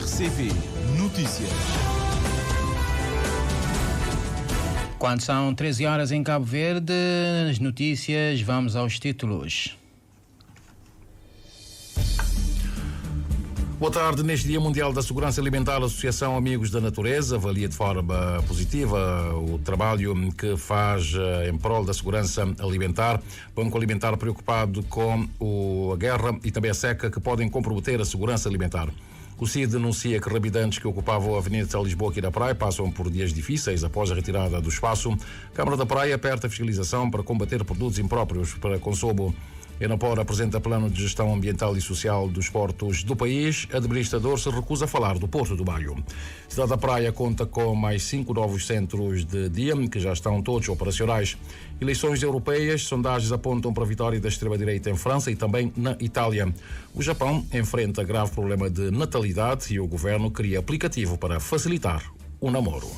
RCP Notícias. Quando são 13 horas em Cabo Verde, as notícias, vamos aos títulos. Boa tarde. Neste Dia Mundial da Segurança Alimentar, a Associação Amigos da Natureza avalia de forma positiva o trabalho que faz em prol da segurança alimentar. Banco Alimentar preocupado com a guerra e também a seca que podem comprometer a segurança alimentar. O CID denuncia que rebidantes que ocupavam a Avenida de Lisboa aqui da Praia passam por dias difíceis após a retirada do espaço. Câmara da Praia aperta a fiscalização para combater produtos impróprios para consumo. Enapor apresenta plano de gestão ambiental e social dos portos do país. Administrador se recusa a falar do Porto do Maio. Cidade da Praia conta com mais 5 novos centros de dia, que já estão todos operacionais. Eleições europeias, sondagens apontam para a vitória da extrema-direita em França e também na Itália. O Japão enfrenta grave problema de natalidade e o governo cria aplicativo para facilitar o namoro.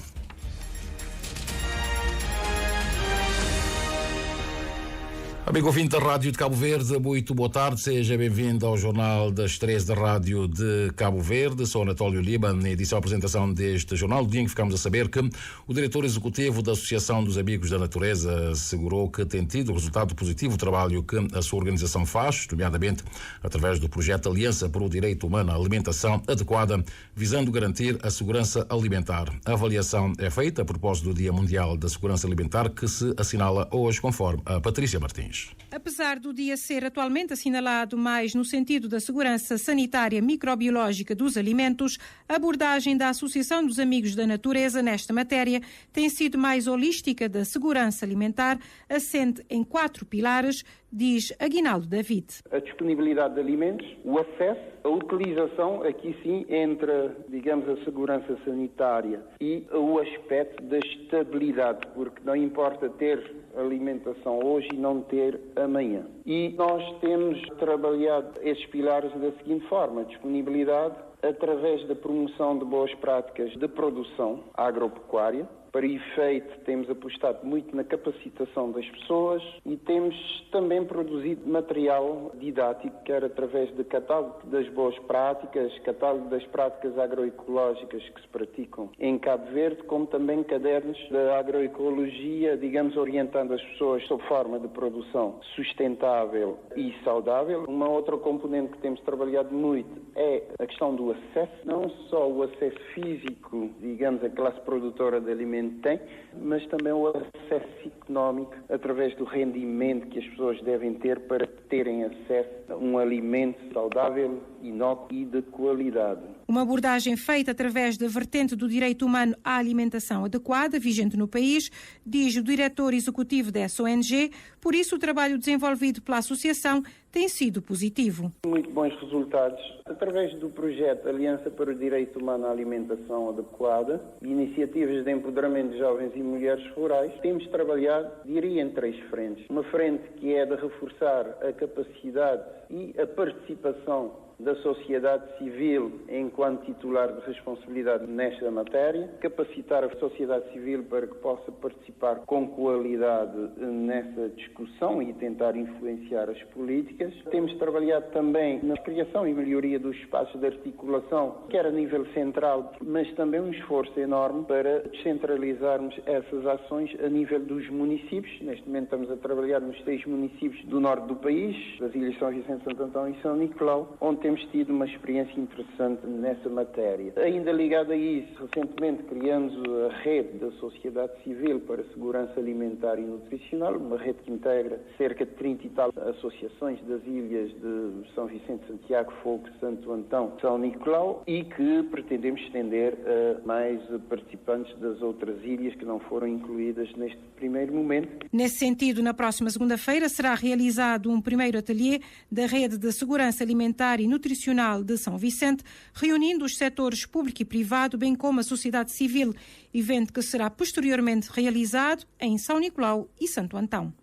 Amigo ouvinte da Rádio de Cabo Verde, muito boa tarde, seja bem-vindo ao Jornal das 13 da Rádio de Cabo Verde. Sou Anatólio Lima, na edição e apresentação deste jornal. No dia em que ficamos a saber que o diretor executivo da Associação dos Amigos da Natureza assegurou que tem tido resultado positivo o trabalho que a sua organização faz, nomeadamente através do projeto Aliança para o Direito Humano à Alimentação Adequada, visando garantir a segurança alimentar. A avaliação é feita a propósito do Dia Mundial da Segurança Alimentar, que se assinala hoje, conforme a Patrícia Martins. Apesar do dia ser atualmente assinalado mais no sentido da segurança sanitária microbiológica dos alimentos, a abordagem da Associação dos Amigos da Natureza nesta matéria tem sido mais holística da segurança alimentar, assente em 4 pilares, diz Aguinaldo David. A disponibilidade de alimentos, o acesso, a utilização, aqui sim entra, digamos, a segurança sanitária e o aspecto da estabilidade, porque não importa ter alimentação hoje e não ter amanhã. E nós temos trabalhado estes pilares da seguinte forma: disponibilidade através da promoção de boas práticas de produção agropecuária. Para efeito, temos apostado muito na capacitação das pessoas e temos também produzido material didático, quer através de catálogo das boas práticas, catálogo das práticas agroecológicas que se praticam em Cabo Verde, como também cadernos da agroecologia, digamos, orientando as pessoas sob forma de produção sustentável e saudável. Uma outra componente que temos trabalhado muito é a questão do acesso, não só o acesso físico, digamos, a classe produtora de alimentos tem, mas também o acesso económico através do rendimento que as pessoas devem ter para terem acesso a um alimento saudável, inócuo e de qualidade. Uma abordagem feita através da vertente do direito humano à alimentação adequada, vigente no país, diz o diretor executivo dessa ONG. Por isso, o trabalho desenvolvido pela associação tem sido positivo. Muito bons resultados. Através do projeto Aliança para o Direito Humano à Alimentação Adequada, iniciativas de empoderamento de jovens e mulheres rurais, temos trabalhado, diria, em 3 frentes. Uma frente que é de reforçar a capacidade e a participação da sociedade civil enquanto titular de responsabilidade nesta matéria, capacitar a sociedade civil para que possa participar com qualidade nessa discussão e tentar influenciar as políticas. Temos trabalhado também na criação e melhoria dos espaços de articulação, quer a nível central, mas também um esforço enorme para descentralizarmos essas ações a nível dos municípios. Neste momento estamos a trabalhar nos 6 municípios do norte do país, das Ilhas São Vicente, Santo Antão e São Nicolau, onde temos tido uma experiência interessante nessa matéria. Ainda ligado a isso, recentemente criamos a rede da sociedade civil para a segurança alimentar e nutricional, uma rede que integra cerca de 30 e tal associações das ilhas de São Vicente, Santiago, Fogo, Santo Antão, São Nicolau, e que pretendemos estender a mais participantes das outras ilhas que não foram incluídas neste primeiro momento. Nesse sentido, na próxima segunda-feira será realizado um primeiro ateliê da rede de segurança alimentar e nutricional de São Vicente, reunindo os setores público e privado, bem como a sociedade civil, evento que será posteriormente realizado em São Nicolau e Santo Antão.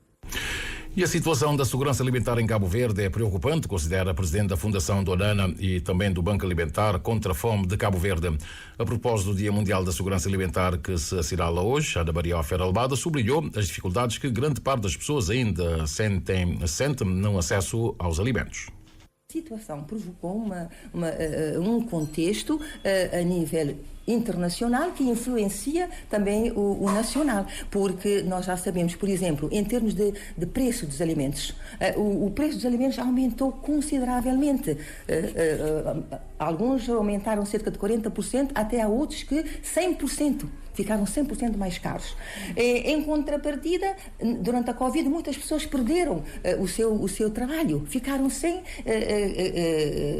E a situação da segurança alimentar em Cabo Verde é preocupante, considera a presidente da Fundação do Onana e também do Banco Alimentar contra a Fome de Cabo Verde. A propósito do Dia Mundial da Segurança Alimentar que se assinala hoje, Ana Maria Ferralbada sublinhou as dificuldades que grande parte das pessoas ainda sentem no acesso aos alimentos. A situação provocou um contexto a nível internacional que influencia também o nacional, porque nós já sabemos, por exemplo, em termos de preço dos alimentos, o preço dos alimentos aumentou consideravelmente. Alguns aumentaram cerca de 40%, até há outros que 100%. Ficaram 100% mais caros. Em contrapartida, durante a Covid, muitas pessoas perderam o seu trabalho, ficaram sem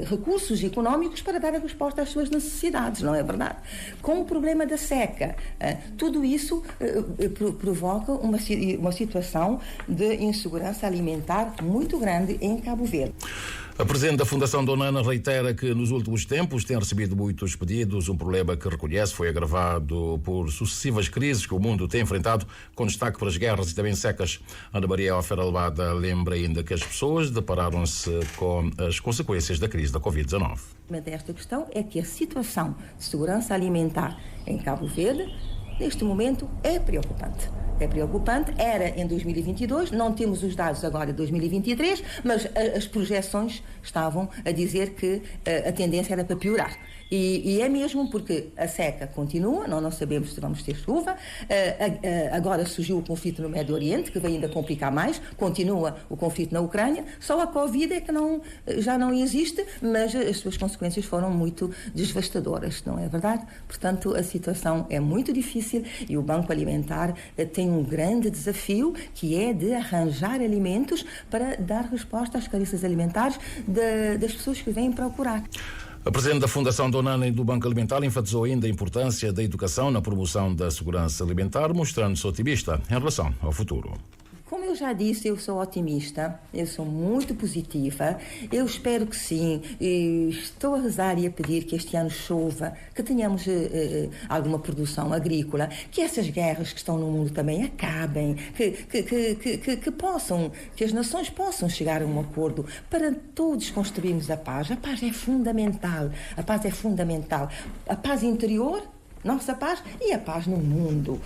recursos económicos para dar a resposta às suas necessidades, não é verdade? Com o problema da seca, tudo isso provoca uma situação de insegurança alimentar muito grande em Cabo Verde. A presidente da Fundação Donana reitera que nos últimos tempos tem recebido muitos pedidos, um problema que reconhece foi agravado por sucessivas crises que o mundo tem enfrentado, com destaque para as guerras e também secas. Ana Maria Alferalbada lembra ainda que as pessoas depararam-se com as consequências da crise da Covid-19. Esta questão é que a situação de segurança alimentar em Cabo Verde, neste momento, é preocupante. É preocupante, era em 2022, não temos os dados agora de 2023, mas as projeções estavam a dizer que a tendência era para piorar. E é mesmo porque a seca continua, nós não sabemos se vamos ter chuva, agora surgiu o conflito no Médio Oriente, que vai ainda complicar mais, continua o conflito na Ucrânia, só a Covid é que já não existe, mas as suas consequências foram muito devastadoras, não é verdade? Portanto, a situação é muito difícil e o Banco Alimentar tem um grande desafio, que é de arranjar alimentos para dar resposta às carências alimentares das pessoas que vêm procurar. A presidente da Fundação Donana e do Banco Alimentar enfatizou ainda a importância da educação na promoção da segurança alimentar, mostrando-se otimista em relação ao futuro. Como eu já disse, eu sou otimista, eu sou muito positiva, eu espero que sim, estou a rezar e a pedir que este ano chova, que tenhamos alguma produção agrícola, que essas guerras que estão no mundo também acabem, que as nações possam chegar a um acordo para todos construirmos a paz. A paz é fundamental, a paz é fundamental. A paz interior, nossa paz, e a paz no mundo.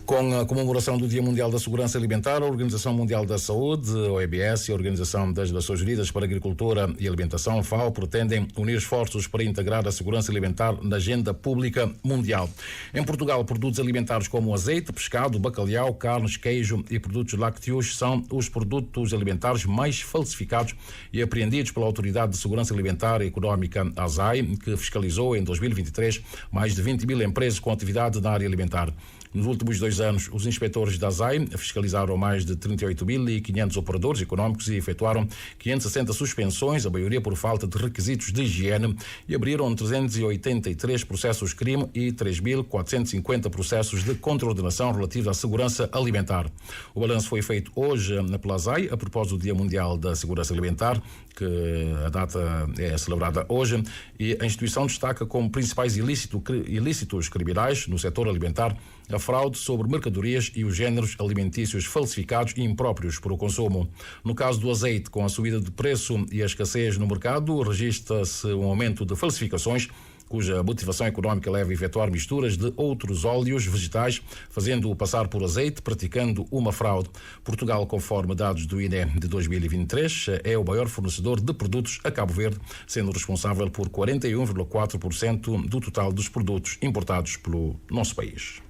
Com a comemoração do Dia Mundial da Segurança Alimentar, a Organização Mundial da Saúde, a OMS e a Organização das Nações Unidas para a Agricultura e Alimentação, FAO, pretendem unir esforços para integrar a segurança alimentar na agenda pública mundial. Em Portugal, produtos alimentares como azeite, pescado, bacalhau, carnes, queijo e produtos lácteos são os produtos alimentares mais falsificados e apreendidos pela Autoridade de Segurança Alimentar e Económica, ASAI, que fiscalizou em 2023 mais de 20 mil empresas com atividade na área alimentar. Nos últimos 2 anos, os inspetores da ASAI fiscalizaram mais de 38.500 operadores económicos e efetuaram 560 suspensões, a maioria por falta de requisitos de higiene, e abriram 383 processos crime e 3.450 processos de contraordenação relativos à segurança alimentar. O balanço foi feito hoje na ASAI, a propósito do Dia Mundial da Segurança Alimentar, que a data é celebrada hoje, e a instituição destaca como principais ilícitos criminais no setor alimentar a fraude sobre mercadorias e os géneros alimentícios falsificados e impróprios para o consumo. No caso do azeite, com a subida de preço e a escassez no mercado, registra-se um aumento de falsificações, cuja motivação económica leva a efetuar misturas de outros óleos vegetais, fazendo-o passar por azeite, praticando uma fraude. Portugal, conforme dados do INE de 2023, é o maior fornecedor de produtos a Cabo Verde, sendo responsável por 41,4% do total dos produtos importados pelo nosso país.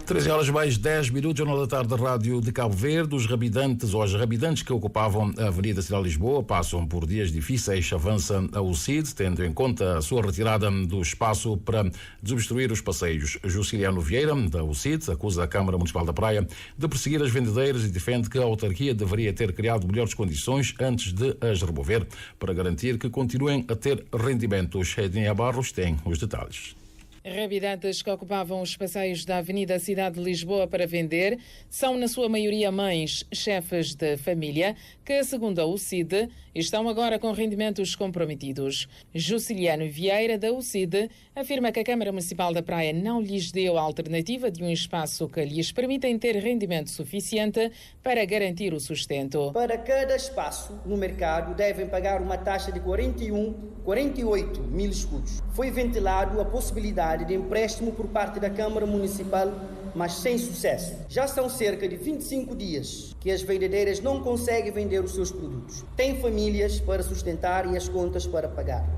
13h mais 10 minutos, Jornal da Tarde da Rádio de Cabo Verde. Os rabidantes que ocupavam a Avenida Cidade de Lisboa passam por dias difíceis. Avança a UCID, tendo em conta a sua retirada do espaço para desobstruir os passeios. Jusciliano Vieira, da UCID, acusa a Câmara Municipal da Praia de perseguir as vendedeiras e defende que a autarquia deveria ter criado melhores condições antes de as remover, para garantir que continuem a ter rendimentos. Edinha Barros tem os detalhes. Rabidantes que ocupavam os passeios da Avenida Cidade de Lisboa para vender são, na sua maioria, mães, chefes de família, que, segundo a UCID, estão agora com rendimentos comprometidos. Jusciliano Vieira, da UCID, afirma que a Câmara Municipal da Praia não lhes deu a alternativa de um espaço que lhes permitem ter rendimento suficiente para garantir o sustento. Para cada espaço no mercado devem pagar uma taxa de 48 mil escudos. Foi ventilado a possibilidade de empréstimo por parte da Câmara Municipal mas sem sucesso. Já são cerca de 25 dias que as vendedeiras não conseguem vender os seus produtos. Têm famílias para sustentar e as contas para pagar.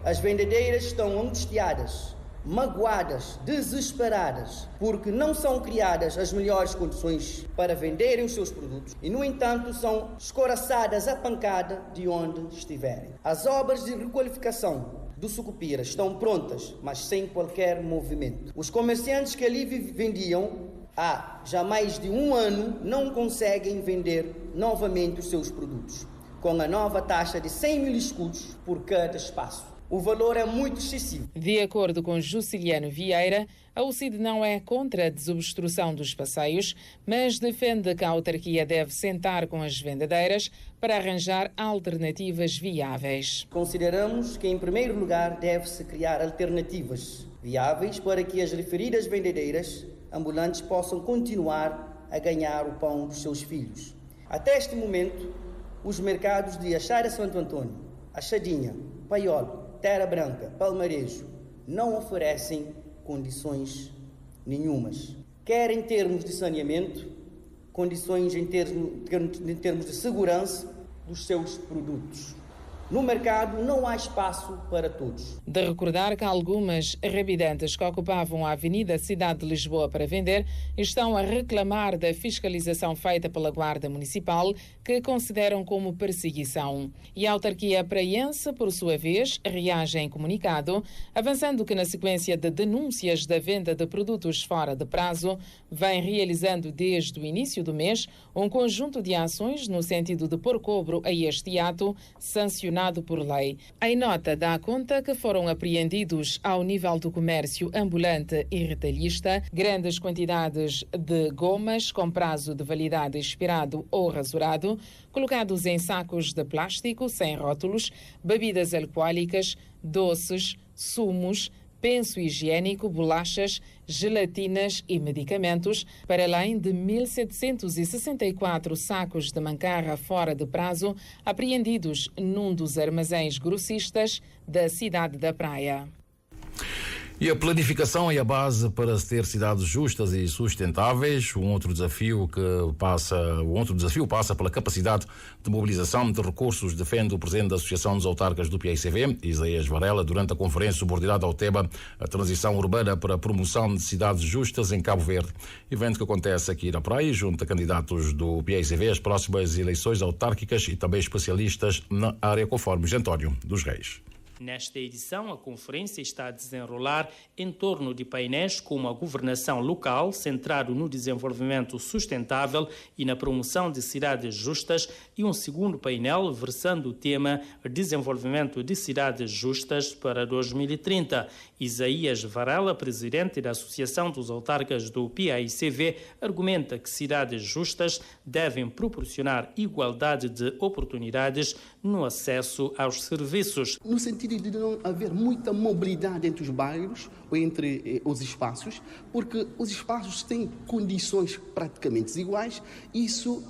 As vendedeiras estão angustiadas, magoadas, desesperadas, porque não são criadas as melhores condições para venderem os seus produtos e, no entanto, são escoraçadas à pancada de onde estiverem. As obras de requalificação do Sucupira estão prontas, mas sem qualquer movimento. Os comerciantes que ali vendiam há já mais de um ano não conseguem vender novamente os seus produtos, com a nova taxa de 100 mil escudos por cada espaço. O valor é muito excessivo. De acordo com Jusciliano Vieira, a UCID não é contra a desobstrução dos passeios, mas defende que a autarquia deve sentar com as vendedeiras para arranjar alternativas viáveis. Consideramos que, em primeiro lugar, deve-se criar alternativas viáveis para que as referidas vendedeiras ambulantes possam continuar a ganhar o pão dos seus filhos. Até este momento, os mercados de Axara Santo Antônio, Achadinha, Paiol, Terra Branca, Palmarejo, não oferecem condições nenhumas. Quer em termos de saneamento, condições em termos de segurança dos seus produtos. No mercado não há espaço para todos. De recordar que algumas rebidantes que ocupavam a Avenida Cidade de Lisboa para vender estão a reclamar da fiscalização feita pela Guarda Municipal, que consideram como perseguição. E a autarquia praiense, por sua vez, reage em comunicado, avançando que na sequência de denúncias da venda de produtos fora de prazo, vem realizando desde o início do mês um conjunto de ações no sentido de pôr cobro a este ato, sancionado por lei. Em nota dá conta que foram apreendidos ao nível do comércio ambulante e retalhista grandes quantidades de gomas com prazo de validade expirado ou rasurado, colocados em sacos de plástico sem rótulos, bebidas alcoólicas, doces, sumos, penso higiênico, bolachas, gelatinas e medicamentos, para além de 1.764 sacos de mancarra fora de prazo apreendidos num dos armazéns grossistas da cidade da Praia. E a planificação é a base para se ter cidades justas e sustentáveis. Um outro desafio passa pela capacidade de mobilização de recursos, defende o presidente da Associação dos Autarcas do PICV, Isaías Varela, durante a conferência subordinada ao tema A Transição Urbana para a Promoção de Cidades Justas em Cabo Verde. Evento que acontece aqui na Praia, junto a candidatos do PICV às próximas eleições autárquicas e também especialistas na área, conforme António dos Reis. Nesta edição, a conferência está a desenrolar em torno de painéis como a governação local, centrado no desenvolvimento sustentável e na promoção de cidades justas, e um segundo painel versando o tema Desenvolvimento de Cidades Justas para 2030. Isaías Varela, presidente da Associação dos Autarcas do PICV, argumenta que cidades justas devem proporcionar igualdade de oportunidades no acesso aos serviços. No sentido de não haver muita mobilidade entre os bairros ou entre os espaços, porque os espaços têm condições praticamente iguais, isso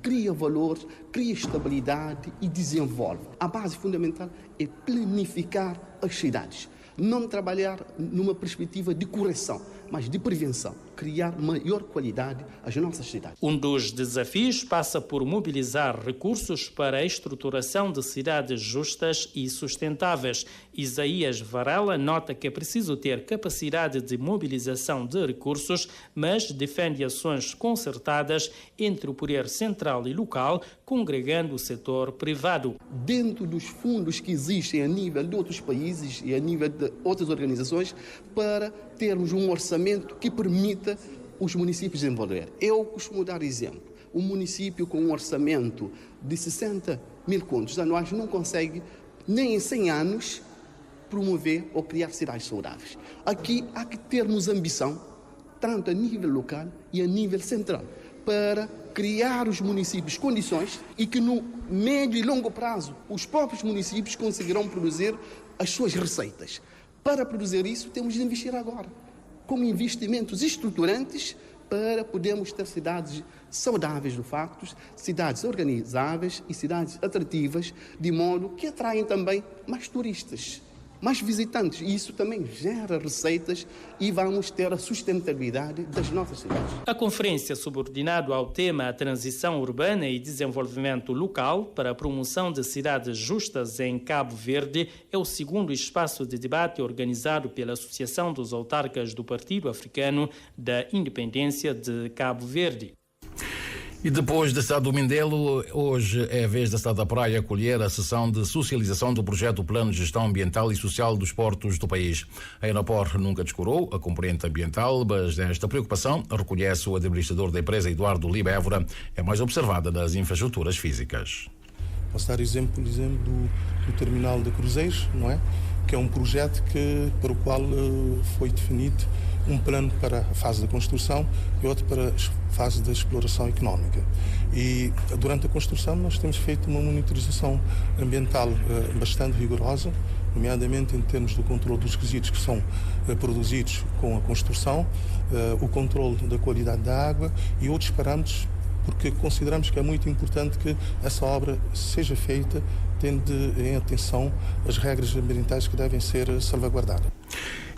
cria valor, cria estabilidade e desenvolve. A base fundamental é planificar as cidades. Não trabalhar numa perspectiva de correção, mas de prevenção, criar maior qualidade às nossas cidades. Um dos desafios passa por mobilizar recursos para a estruturação de cidades justas e sustentáveis. Isaías Varela nota que é preciso ter capacidade de mobilização de recursos, mas defende ações concertadas entre o poder central e local, congregando o setor privado. Dentro dos fundos que existem a nível de outros países e a nível de outras organizações, para termos um orçamento que permita os municípios desenvolver. Eu costumo dar exemplo. Um município com um orçamento de 60 mil contos anuais não consegue, nem em 100 anos, promover ou criar cidades saudáveis. Aqui há que termos ambição, tanto a nível local e a nível central, para criar os municípios condições e que no médio e longo prazo os próprios municípios conseguirão produzir as suas receitas. Para produzir isso, temos de investir agora, com investimentos estruturantes para podermos ter cidades saudáveis de facto, cidades organizáveis e cidades atrativas, de modo que atraem também mais turistas. mais visitantes. E isso também gera receitas e vamos ter a sustentabilidade das nossas cidades. A conferência, subordinado ao tema a transição urbana e desenvolvimento local para a promoção de cidades justas em Cabo Verde, é o segundo espaço de debate organizado pela Associação dos Autarcas do Partido Africano da Independência de Cabo Verde. E depois da cidade do Mindelo, hoje é a vez da cidade da Praia acolher a sessão de socialização do projeto Plano de Gestão Ambiental e Social dos Portos do país. A Enapor nunca descurou a componente ambiental, mas esta preocupação, reconhece o administrador da empresa Eduardo Liba Évora, é mais observada nas infraestruturas físicas. Posso dar exemplo do terminal de cruzeiros, não é? Que é um projeto para o qual foi definido um plano para a fase da construção e outro para a fase da exploração económica. E durante a construção nós temos feito uma monitorização ambiental bastante rigorosa, nomeadamente em termos do controle dos resíduos que são produzidos com a construção, o controle da qualidade da água e outros parâmetros, porque consideramos que é muito importante que essa obra seja feita tendo em atenção as regras ambientais que devem ser salvaguardadas.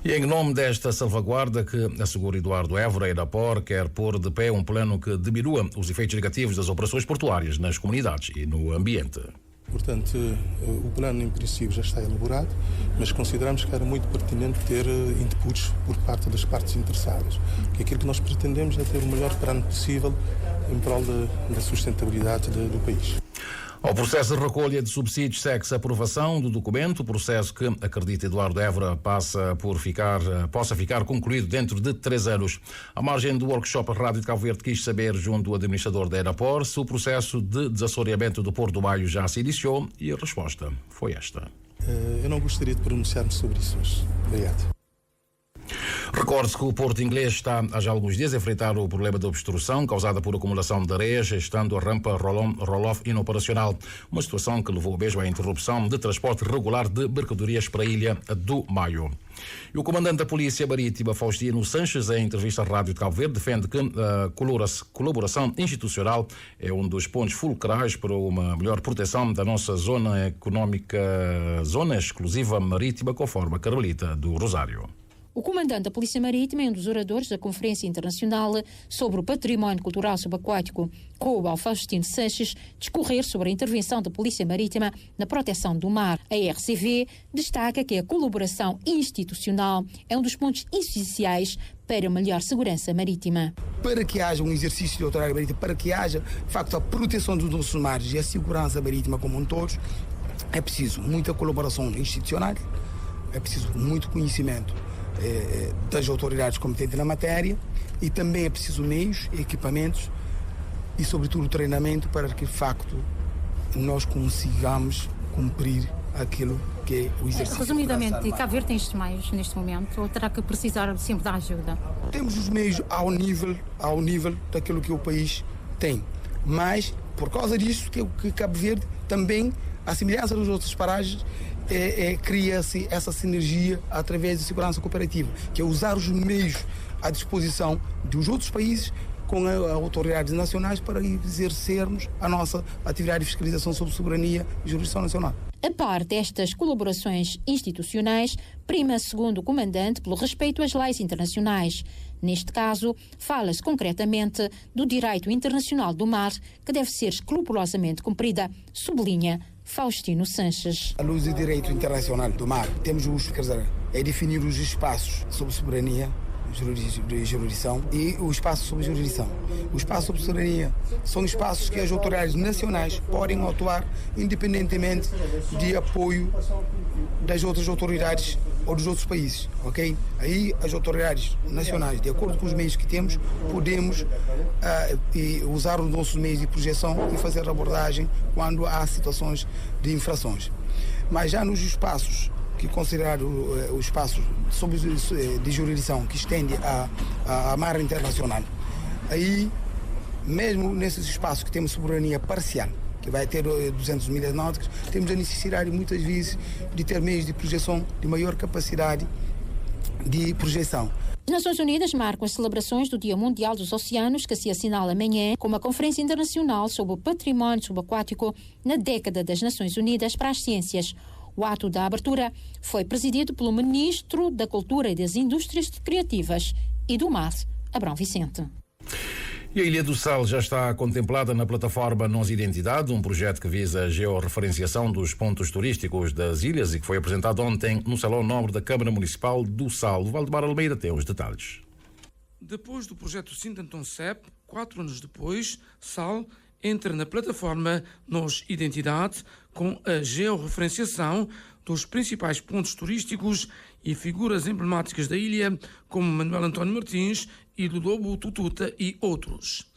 E em nome desta salvaguarda que assegura Eduardo Évora, a Enapor quer pôr de pé um plano que diminua os efeitos negativos das operações portuárias nas comunidades e no ambiente. Portanto, o plano em princípio já está elaborado, mas consideramos que era muito pertinente ter inputs por parte das partes interessadas. Que aquilo que nós pretendemos é ter o melhor plano possível em prol da sustentabilidade do país. Ao processo de recolha de subsídios segue-se a aprovação do documento, processo que, acredita Eduardo Évora, possa ficar concluído dentro de 3 anos. À margem do workshop, a Rádio de Cabo Verde quis saber, junto do administrador da Enapor, se o processo de desassoreamento do Porto do Maio já se iniciou, e a resposta foi esta. Eu não gostaria de pronunciar-me sobre isso hoje. Obrigado. Recorde-se que o Porto Inglês está há já alguns dias a enfrentar o problema de obstrução causada por acumulação de areias, estando a rampa roll-off inoperacional. Uma situação que levou mesmo à interrupção de transporte regular de mercadorias para a Ilha do Maio. E o comandante da Polícia Marítima, Faustino Sanches, em entrevista à Rádio de Cabo Verde, defende que a colaboração institucional é um dos pontos fulcrais para uma melhor proteção da nossa zona económica, zona exclusiva marítima, conforme a Carmelita do Rosário. O comandante da Polícia Marítima é um dos oradores da Conferência Internacional sobre o Património Cultural Subaquático, coube ao Faustino Sanches discorrer sobre a intervenção da Polícia Marítima na proteção do mar. A RCV destaca que a colaboração institucional é um dos pontos essenciais para uma melhor segurança marítima. Para que haja um exercício de autoridade marítima, para que haja, de facto, a proteção dos nossos mares e a segurança marítima como um todo, é preciso muita colaboração institucional, é preciso muito conhecimento das autoridades competentes na matéria e também é preciso meios, equipamentos e, sobretudo, treinamento para que, de facto, nós consigamos cumprir aquilo que é o exercício. Resumidamente, Cabo Verde tem estes meios neste momento ou terá que precisar sempre da ajuda? Temos os meios ao nível daquilo que o país tem, mas por causa disso que Cabo Verde também, à semelhança das outras paragens, cria-se essa sinergia através de segurança cooperativa, que é usar os meios à disposição dos outros países com as autoridades nacionais para exercermos a nossa atividade de fiscalização sobre soberania e jurisdição nacional. A par destas colaborações institucionais, prima, segundo o comandante, pelo respeito às leis internacionais. Neste caso, fala-se concretamente do direito internacional do mar, que deve ser escrupulosamente cumprida, sublinha Faustino Sanches. À luz do direito internacional do mar, temos definir os espaços sob soberania de jurisdição e o espaço sob jurisdição. O espaço sob soberania são espaços que as autoridades nacionais podem atuar independentemente de apoio das outras autoridades ou dos outros países, ok? Aí as autoridades nacionais, de acordo com os meios que temos, podemos usar os nossos meios de projeção e fazer abordagem quando há situações de infrações. Mas já nos espaços que considerar o espaço de jurisdição que estende à mar internacional, aí, mesmo nesses espaços que temos soberania parcial, que vai ter 200 milhas náuticas, temos a necessidade, muitas vezes, de ter meios de projeção de maior capacidade de projeção. As Nações Unidas marcam as celebrações do Dia Mundial dos Oceanos, que se assinala amanhã, com uma conferência internacional sobre o património subaquático na década das Nações Unidas para as Ciências. O ato da abertura foi presidido pelo Ministro da Cultura e das Indústrias Criativas e do Mar, Abrão Vicente. E a Ilha do Sal já está contemplada na plataforma Nós Identidade, um projeto que visa a georreferenciação dos pontos turísticos das ilhas e que foi apresentado ontem no Salão Nobre da Câmara Municipal do Sal. O Valdemar Almeida tem os detalhes. Depois do projeto Sintanton CEP, 4 anos depois, Sal entra na plataforma Nós Identidade com a georreferenciação dos principais pontos turísticos e figuras emblemáticas da ilha, como Manuel António Martins, Ilho Lobo, Tututa e outros.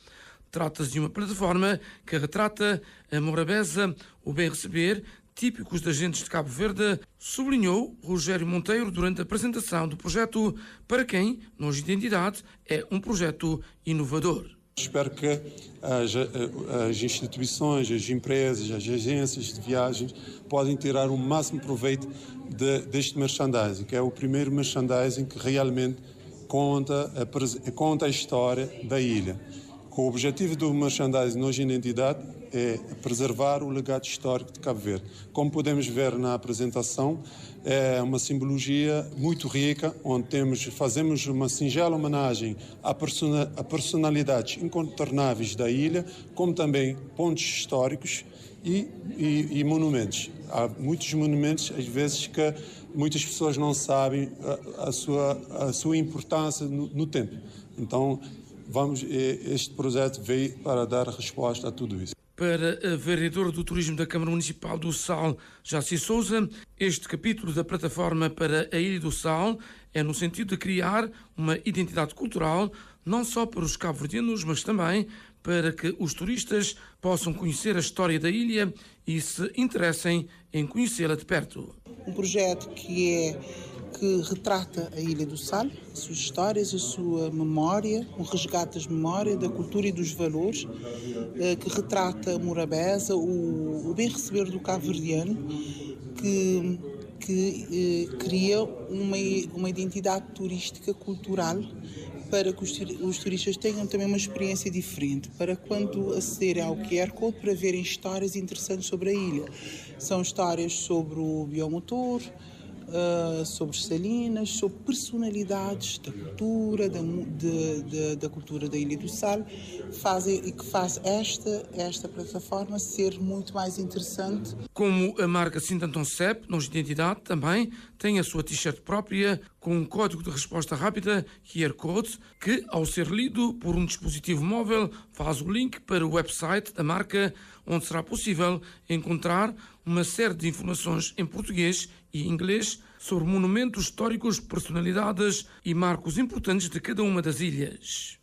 Trata-se de uma plataforma que retrata a morabeza, o bem receber, típicos das gentes de Cabo Verde, sublinhou Rogério Monteiro durante a apresentação do projeto, para quem Nós Identidade é um projeto inovador. Espero que as instituições, as empresas, as agências de viagens podem tirar o máximo proveito deste merchandising, que é o primeiro merchandising que realmente conta a história da ilha. O objetivo do merchandising Nós Identidade é preservar o legado histórico de Cabo Verde. Como podemos ver na apresentação, é uma simbologia muito rica, onde fazemos uma singela homenagem a personalidades incontornáveis da ilha, como também pontos históricos e monumentos. Há muitos monumentos, às vezes, que muitas pessoas não sabem a sua importância no tempo. Então, este projeto veio para dar resposta a tudo isso. Para a vereadora do Turismo da Câmara Municipal do Sal, Jaci Souza, este capítulo da plataforma para a Ilha do Sal é no sentido de criar uma identidade cultural, não só para os cabo-verdianos, mas também para que os turistas possam conhecer a história da ilha e se interessem em conhecê-la de perto. Um projeto que retrata a Ilha do Sal, as suas histórias, a sua memória, um resgate das memórias, da cultura e dos valores, que retrata a morabeza, o bem receber do cabo-verdiano, que cria uma identidade turística cultural para que os turistas tenham também uma experiência diferente, para quando acederem ao QR Code para verem histórias interessantes sobre a ilha. São histórias sobre o biomotor, sobre salinas, sobre personalidades da cultura, da cultura da Ilha do Sal, que faz esta plataforma ser muito mais interessante. Como a marca Sintanton CEP, Nós Identidade, também tem a sua t-shirt própria com um código de resposta rápida, QR Code, que, ao ser lido por um dispositivo móvel, faz o link para o website da marca, onde será possível encontrar uma série de informações em português e inglês sobre monumentos históricos, personalidades e marcos importantes de cada uma das ilhas.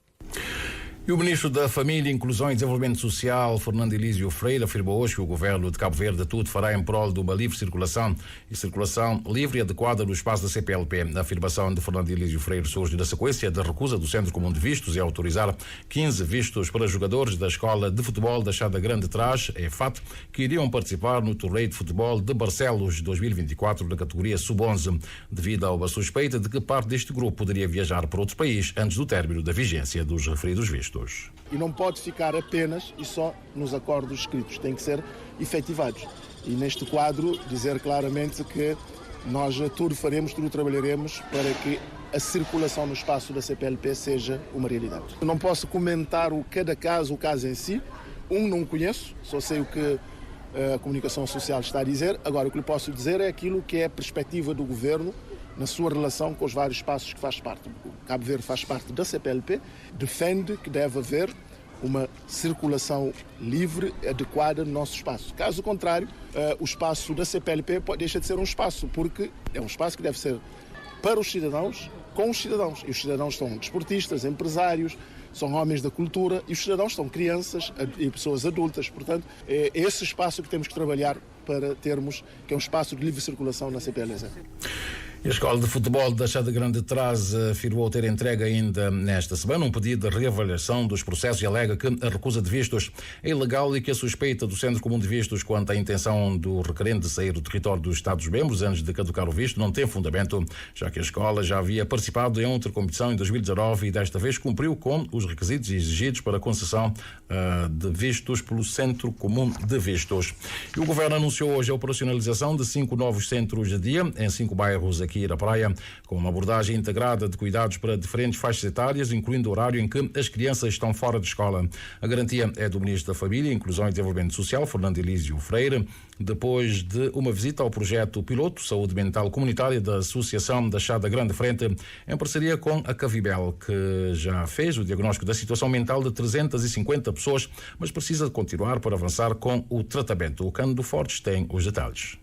E o Ministro da Família, Inclusão e Desenvolvimento Social, Fernando Elísio Freire, afirmou hoje que o Governo de Cabo Verde tudo fará em prol de uma livre circulação e circulação livre e adequada no espaço da CPLP. A afirmação de Fernando Elísio Freire surge na sequência da recusa do Centro Comum de Vistos em autorizar 15 vistos para jogadores da Escola de Futebol da Chada Grande Trás, EFAT, que iriam participar no torneio de futebol de Barcelos 2024 na categoria Sub-11, devido a uma suspeita de que parte deste grupo poderia viajar para outro país antes do término da vigência dos referidos vistos. E não pode ficar apenas e só nos acordos escritos, tem que ser efetivados. E neste quadro dizer claramente que nós tudo faremos, tudo trabalharemos para que a circulação no espaço da CPLP seja uma realidade. Eu não posso comentar o caso em si. Não conheço, só sei o que a comunicação social está a dizer. Agora, o que lhe posso dizer é aquilo que é a perspectiva do Governo na sua relação com os vários espaços que faz parte. O Cabo Verde faz parte da CPLP, defende que deve haver uma circulação livre, adequada no nosso espaço. Caso contrário, o espaço da CPLP deixa de ser um espaço, porque é um espaço que deve ser para os cidadãos, com os cidadãos. E os cidadãos são desportistas, empresários, são homens da cultura, e os cidadãos são crianças e pessoas adultas. Portanto, é esse espaço que temos que trabalhar para termos, que é um espaço de livre circulação na CPLP. A Escola de Futebol da Chada Grande Trás afirmou ter entregue ainda nesta semana um pedido de reavaliação dos processos e alega que a recusa de vistos é ilegal e que a suspeita do Centro Comum de Vistos quanto à intenção do requerente de sair do território dos Estados-membros antes de caducar o visto não tem fundamento, já que a escola já havia participado em outra competição em 2019 e desta vez cumpriu com os requisitos exigidos para a concessão de vistos pelo Centro Comum de Vistos. E o Governo anunciou hoje a operacionalização de 5 novos centros de dia em 5 bairros aqui da Praia, com uma abordagem integrada de cuidados para diferentes faixas etárias, incluindo o horário em que as crianças estão fora de escola. A garantia é do Ministro da Família, Inclusão e Desenvolvimento Social, Fernando Elísio Freire, depois de uma visita ao projeto piloto Saúde Mental Comunitária da Associação da Chada Grande Frente, em parceria com a Cavibel, que já fez o diagnóstico da situação mental de 350 pessoas, mas precisa continuar para avançar com o tratamento. O Cândido Fortes tem os detalhes.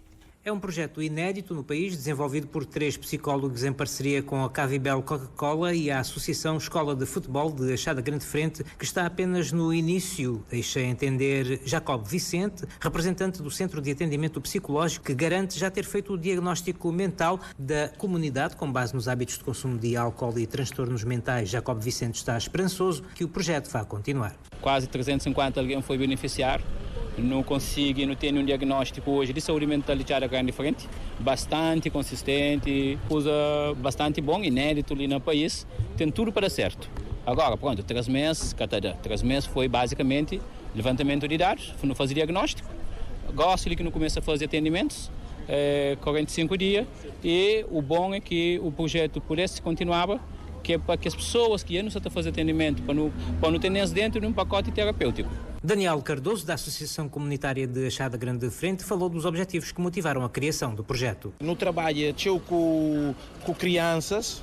É um projeto inédito no país, desenvolvido por 3 psicólogos em parceria com a Cavibel Coca-Cola e a Associação Escola de Futebol de Achada Grande Frente, que está apenas no início, deixa entender Jacob Vicente, representante do Centro de Atendimento Psicológico, que garante já ter feito o diagnóstico mental da comunidade com base nos hábitos de consumo de álcool e transtornos mentais. Jacob Vicente está esperançoso que o projeto vá continuar. Quase 350 alguém foi beneficiar. Não tem um diagnóstico hoje de saúde mental de Chada Grande Frente, bastante consistente, coisa bastante bom, inédito ali no país, tem tudo para dar certo. Agora, pronto, 3 meses, cada 3 meses foi basicamente levantamento de dados, não fazer diagnóstico, gosto de que não começa a fazer atendimentos, 45 dias, e o bom é que o projeto pudesse continuar, que é para que as pessoas que não estão fazendo atendimento, para não ter dentro de um pacote terapêutico. Daniel Cardoso, da Associação Comunitária de Achada Grande Frente, falou dos objetivos que motivaram a criação do projeto. No trabalho com crianças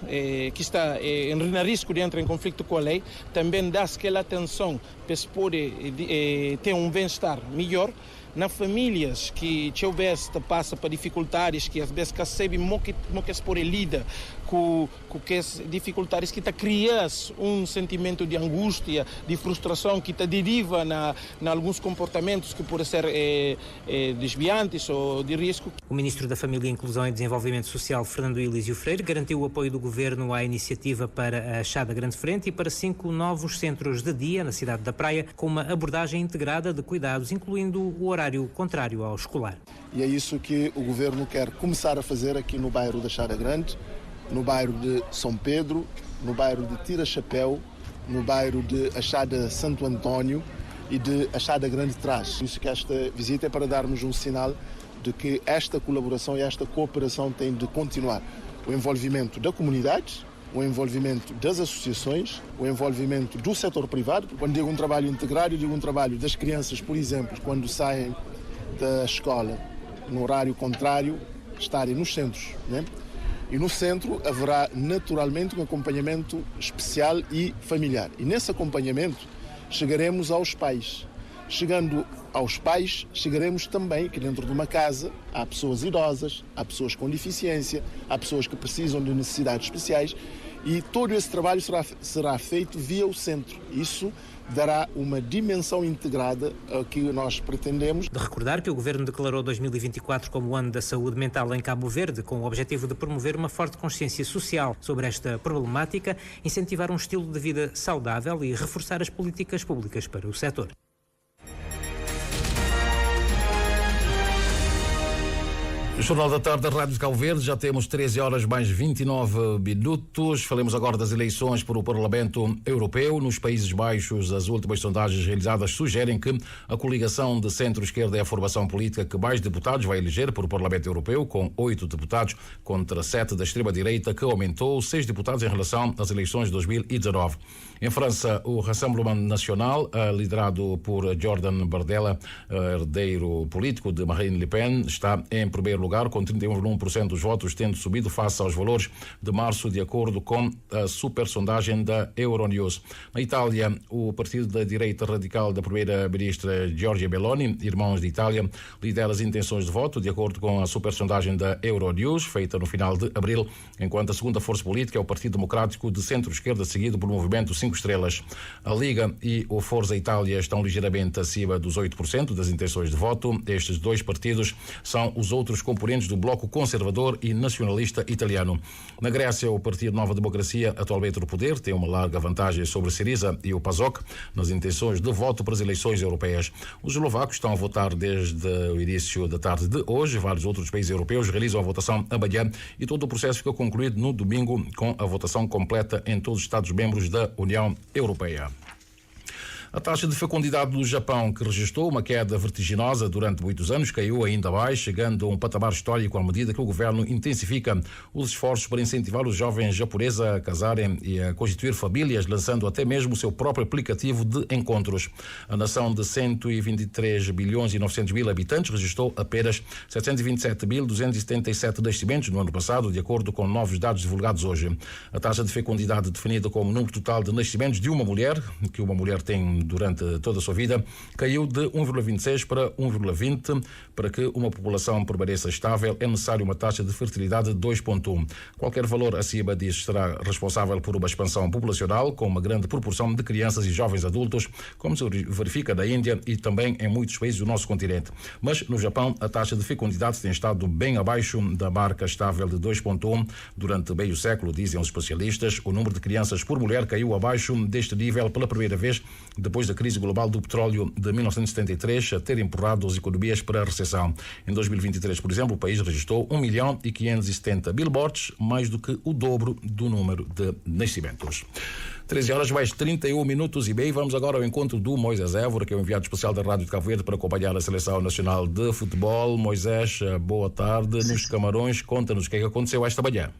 que está em risco de entrar em conflito com a lei, também dá aquela atenção para se poder ter um bem-estar melhor. Nas famílias que passa por dificuldades que às vezes recebem que se pode lidar com as dificuldades que criam um sentimento de angústia, de frustração que deriva em alguns comportamentos que podem ser desviantes ou de risco. O Ministro da Família, Inclusão e Desenvolvimento Social, Fernando Elísio Freire, garantiu o apoio do Governo à iniciativa para a Achada Grande Frente e para 5 novos centros de dia na cidade da Praia, com uma abordagem integrada de cuidados, incluindo o horário contrário ao escolar. E é isso que o Governo quer começar a fazer aqui no bairro da Achada Grande, no bairro de São Pedro, no bairro de Tira-Chapéu, no bairro de Achada Santo António e de Achada Grande Trás. Por isso que esta visita é para darmos um sinal de que esta colaboração e esta cooperação tem de continuar. O envolvimento da comunidade, o envolvimento das associações, o envolvimento do setor privado. Quando digo um trabalho integrado, digo um trabalho das crianças, por exemplo, quando saem da escola no horário contrário, estarem nos centros, né? E no centro haverá naturalmente um acompanhamento especial e familiar. E nesse acompanhamento chegaremos aos pais. Chegando aos pais, chegaremos também que dentro de uma casa há pessoas idosas, há pessoas com deficiência, há pessoas que precisam de necessidades especiais e todo esse trabalho será feito via o centro. Isso dará uma dimensão integrada ao que nós pretendemos. De recordar que o Governo declarou 2024 como o ano da saúde mental em Cabo Verde, com o objetivo de promover uma forte consciência social sobre esta problemática, incentivar um estilo de vida saudável e reforçar as políticas públicas para o setor. Jornal da Tarde da Rádio de Cabo Verde, já temos 13 horas mais 29 minutos. Falemos agora das eleições para o Parlamento Europeu. Nos Países Baixos, as últimas sondagens realizadas sugerem que a coligação de centro-esquerda é a formação política que mais deputados vai eleger para o Parlamento Europeu, com 8 deputados contra 7 da extrema-direita, que aumentou 6 deputados em relação às eleições de 2019. Em França, o Rassemblement National, liderado por Jordan Bardella, herdeiro político de Marine Le Pen, está em primeiro lugar, com 31,1% dos votos, tendo subido face aos valores de março, de acordo com a super sondagem da Euronews. Na Itália, o partido da direita radical da primeira-ministra Giorgia Meloni, Irmãos de Itália, lidera as intenções de voto, de acordo com a super sondagem da Euronews, feita no final de abril, enquanto a segunda força política é o Partido Democrático de centro-esquerda, seguido pelo Movimento 5 Estrelas. A Liga e o Forza Itália estão ligeiramente acima dos 8% das intenções de voto. Estes dois partidos são os outros componentes componentes do bloco conservador e nacionalista italiano. Na Grécia, o Partido Nova Democracia, atualmente no poder, tem uma larga vantagem sobre Syriza e o PASOK nas intenções de voto para as eleições europeias. Os eslovacos estão a votar desde o início da tarde de hoje. Vários outros países europeus realizam a votação amanhã e todo o processo fica concluído no domingo com a votação completa em todos os Estados-membros da União Europeia. A taxa de fecundidade do Japão, que registrou uma queda vertiginosa durante muitos anos, caiu ainda mais, chegando a um patamar histórico à medida que o governo intensifica os esforços para incentivar os jovens japoneses a casarem e a constituir famílias, lançando até mesmo o seu próprio aplicativo de encontros. A nação de 123 bilhões e 900 mil habitantes registrou apenas 727.277 nascimentos no ano passado, de acordo com novos dados divulgados hoje. A taxa de fecundidade, definida como o número total de nascimentos de uma mulher, que uma mulher tem durante toda a sua vida, caiu de 1,26 para 1,20. Para que uma população permaneça estável, é necessário uma taxa de fertilidade de 2,1. Qualquer valor acima disso será responsável por uma expansão populacional, com uma grande proporção de crianças e jovens adultos, como se verifica na Índia e também em muitos países do nosso continente. Mas no Japão, a taxa de fecundidade tem estado bem abaixo da marca estável de 2,1 durante meio século, dizem os especialistas. O número de crianças por mulher caiu abaixo deste nível pela primeira vez depois da crise global do petróleo de 1973 a ter empurrado as economias para a recessão. Em 2023, por exemplo, o país registrou 1.570.000 mortes, mais do que o dobro do número de nascimentos. 13 horas mais 31 minutos e meio. Vamos agora ao encontro do Moisés Évora, que é o enviado especial da Rádio de Cabo Verde para acompanhar a Seleção Nacional de Futebol. Moisés, boa tarde. Nos Camarões, conta-nos o que é que aconteceu esta manhã.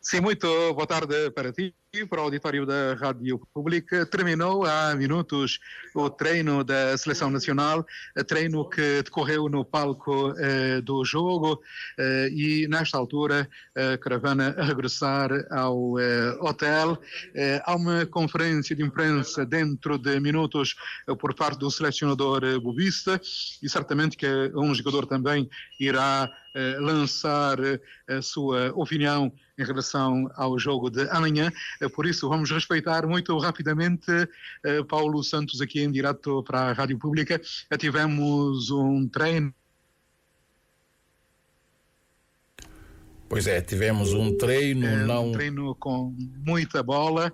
Sim, muito boa tarde para ti e para o auditório da Rádio Pública. Terminou há minutos o treino da Seleção Nacional, treino que decorreu no palco do jogo e nesta altura a caravana a regressar ao hotel. Há uma conferência de imprensa dentro de minutos por parte do selecionador bobista e certamente que um jogador também irá lançar a sua opinião em relação ao jogo de amanhã. Por isso, vamos respeitar muito rapidamente Paulo Santos aqui em direto para a Rádio Pública. Tivemos um treino. Pois é, tivemos um treino, um treino com muita bola,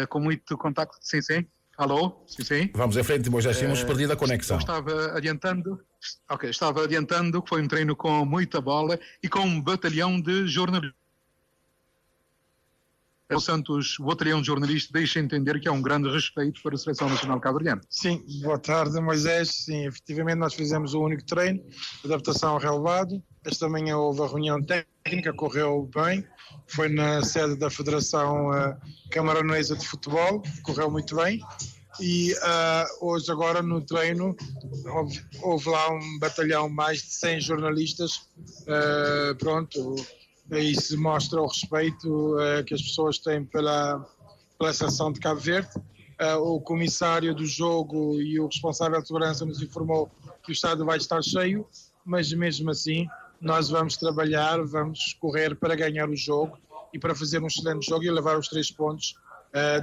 com muito contacto. Sim, sim. Alô? Sim, sim. Vamos em frente, mas já tínhamos perdido a conexão. Estava adiantando que foi um treino com muita bola e com um batalhão de jornalistas. O Santos, o batalhão de jornalistas, deixa entender que há um grande respeito para a Seleção Nacional Cabo-Verdiana. Sim, boa tarde, Moisés. Sim, efetivamente nós fizemos o único treino, adaptação ao relevado. Esta manhã houve a reunião técnica, correu bem. Foi na sede da Federação Camaronesa de Futebol, correu muito bem. E hoje agora no treino houve lá um batalhão, mais de 100 jornalistas, aí se mostra o respeito que as pessoas têm pela seleção de Cabo Verde. O comissário do jogo e o responsável de segurança nos informou que o estádio vai estar cheio, mas mesmo assim nós vamos trabalhar, vamos correr para ganhar o jogo e para fazer um excelente jogo e levar os 3 pontos.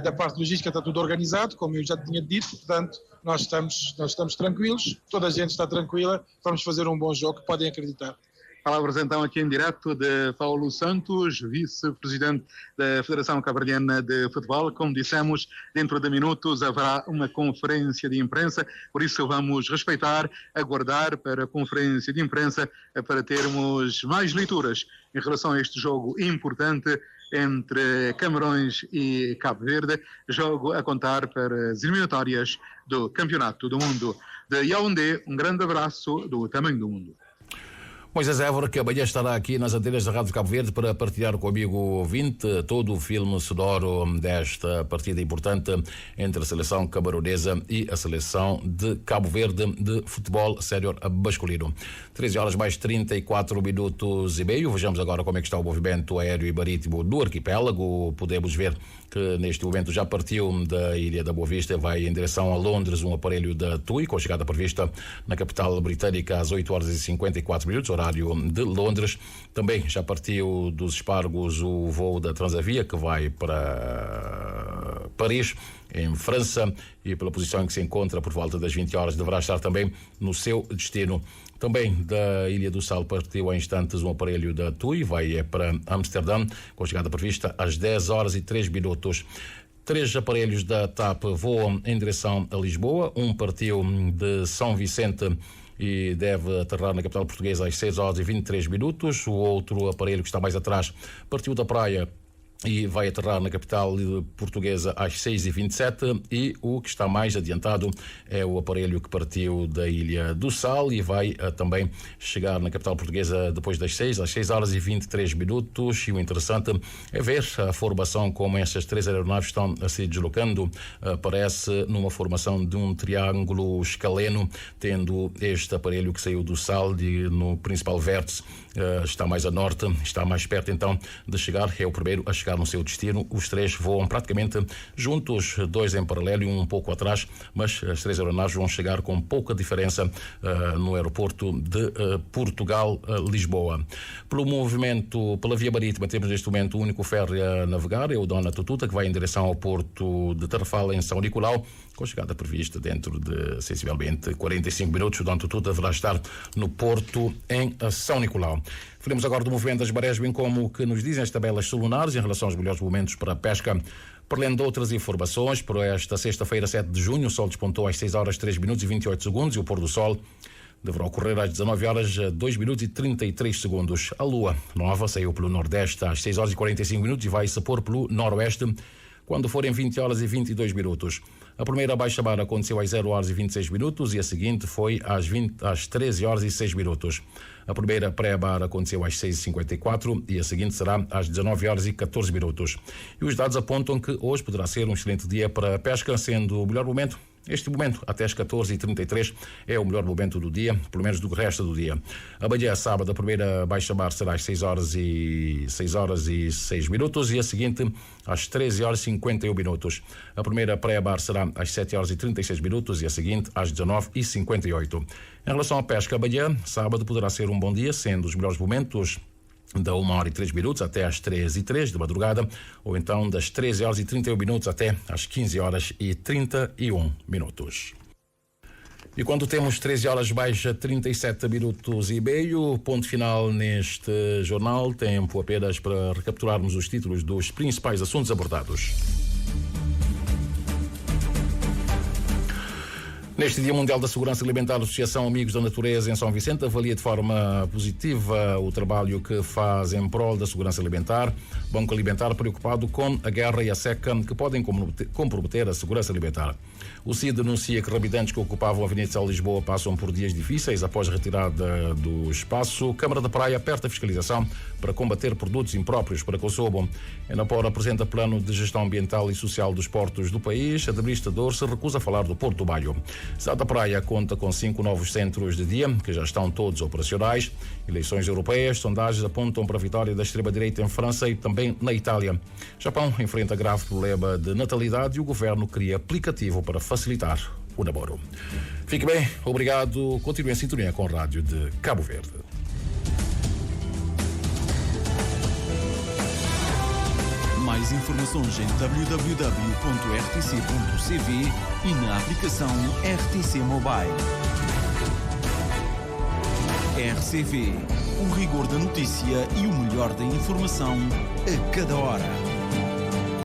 Da parte logística está tudo organizado, como eu já tinha dito, portanto nós estamos tranquilos, toda a gente está tranquila, vamos fazer um bom jogo, podem acreditar. Palavras então aqui em direto de Paulo Santos, vice-presidente da Federação Cabo-Verdiana de Futebol. Como dissemos, dentro de minutos haverá uma conferência de imprensa, por isso vamos respeitar, aguardar para a conferência de imprensa para termos mais leituras em relação a este jogo importante entre Camarões e Cabo Verde, jogo a contar para as eliminatórias do Campeonato do Mundo. De Yaoundé, um grande abraço do tamanho do mundo. Moisés Évora, que amanhã estará aqui nas antenas da Rádio Cabo Verde para partilhar com o amigo ouvinte todo o filme sonoro desta partida importante entre a seleção camaronesa e a seleção de Cabo Verde de futebol sénior masculino. 13 horas mais 34 minutos e meio. Vejamos agora como é que está o movimento aéreo e marítimo do arquipélago. Podemos ver que neste momento já partiu da Ilha da Boa Vista, vai em direção a Londres um aparelho da TUI, com chegada prevista na capital britânica às 8 horas e 54 minutos, horário de Londres. Também já partiu dos Espargos o voo da Transavia, que vai para Paris, em França, e pela posição em que se encontra, por volta das 20 horas, deverá estar também no seu destino. Também da Ilha do Sal partiu há instantes um aparelho da TUI, vai para Amsterdã, com chegada prevista às 10 horas e 3 minutos. 3 aparelhos da TAP voam em direção a Lisboa. Um partiu de São Vicente e deve aterrar na capital portuguesa às 6 horas e 23 minutos. O outro aparelho, que está mais atrás, partiu da Praia e vai aterrar na capital portuguesa às 6h27, e o que está mais adiantado é o aparelho que partiu da Ilha do Sal e vai também chegar na capital portuguesa depois das 6, às 6 horas e 23 minutos. E o interessante é ver a formação, como estas 3 aeronaves estão a se deslocando. Parece numa formação de um triângulo escaleno, tendo este aparelho que saiu do Sal no principal vértice, está mais a norte, está mais perto então de chegar, é o primeiro a chegar no seu destino. Os 3 voam praticamente juntos, 2 em paralelo e um pouco atrás, mas as 3 aeronaves vão chegar com pouca diferença no aeroporto de Portugal-Lisboa. Pela via marítima, temos neste momento o único ferry a navegar, é o Dona Tututa, que vai em direção ao porto de Tarrafal, em São Nicolau, com chegada prevista dentro de sensivelmente 45 minutos. O Dona Tututa deverá estar no porto em São Nicolau. Falamos agora do movimento das marés, bem como o que nos dizem as tabelas solunares em relação aos melhores momentos para a pesca. Para além de outras informações, para esta sexta-feira, 7 de junho, o sol despontou às 6 horas 3 minutos e 28 segundos e o pôr do sol deverá ocorrer às 19 horas 2 minutos e 33 segundos. A lua nova saiu pelo nordeste às 6 horas e 45 minutos e vai se pôr pelo noroeste quando forem 20 horas e 22 minutos. A primeira baixa-mar aconteceu às 0 horas e 26 minutos e a seguinte foi às 13 horas e 6 minutos. A primeira pré-bar aconteceu às 6h54 e a seguinte será às 19 horas e 14 minutos. E os dados apontam que hoje poderá ser um excelente dia para a pesca, sendo o melhor momento. Este momento, até às 14h33, é o melhor momento do dia, pelo menos do resto do dia. Amanhã, sábado, a primeira baixa-mar será às 6 horas e 6 minutos e a seguinte às 13 horas e 51 minutos. A primeira pré-bar será às 7 horas e 36 minutos e a seguinte às 19h58. Em relação à pesca, amanhã, sábado, poderá ser um bom dia, sendo os melhores momentos da 1 hora e 3 minutos até às 13h03 de madrugada, ou então das 13 horas e 31 minutos até às 15 horas e 31 minutos. E quando temos 13 horas mais 37 minutos e meio, ponto final neste jornal, tempo apenas para recapitularmos os títulos dos principais assuntos abordados. Neste Dia Mundial da Segurança Alimentar, a Associação Amigos da Natureza em São Vicente avalia de forma positiva o trabalho que faz em prol da segurança alimentar. Banco Alimentar preocupado com a guerra e a seca que podem comprometer a segurança alimentar. O CID denuncia que habitantes que ocupavam a Avenida de Lisboa passam por dias difíceis após a retirada do espaço. Câmara da Praia aperta a fiscalização para combater produtos impróprios para consumo. Enapor apresenta plano de gestão ambiental e social dos portos do país. Administrador se recusa a falar do Porto do Baio. Cidade da Praia conta com 5 novos centros de dia, que já estão todos operacionais. Eleições europeias, sondagens apontam para a vitória da extrema-direita em França e também na Itália. Japão enfrenta grave problema de natalidade e o governo cria aplicativo para facilitar o namoro. Fique bem, obrigado. Continue em sintonia com a Rádio de Cabo Verde. Mais informações em www.rtc.cv e na aplicação RTC Mobile. RCV, o rigor da notícia e o melhor da informação a cada hora.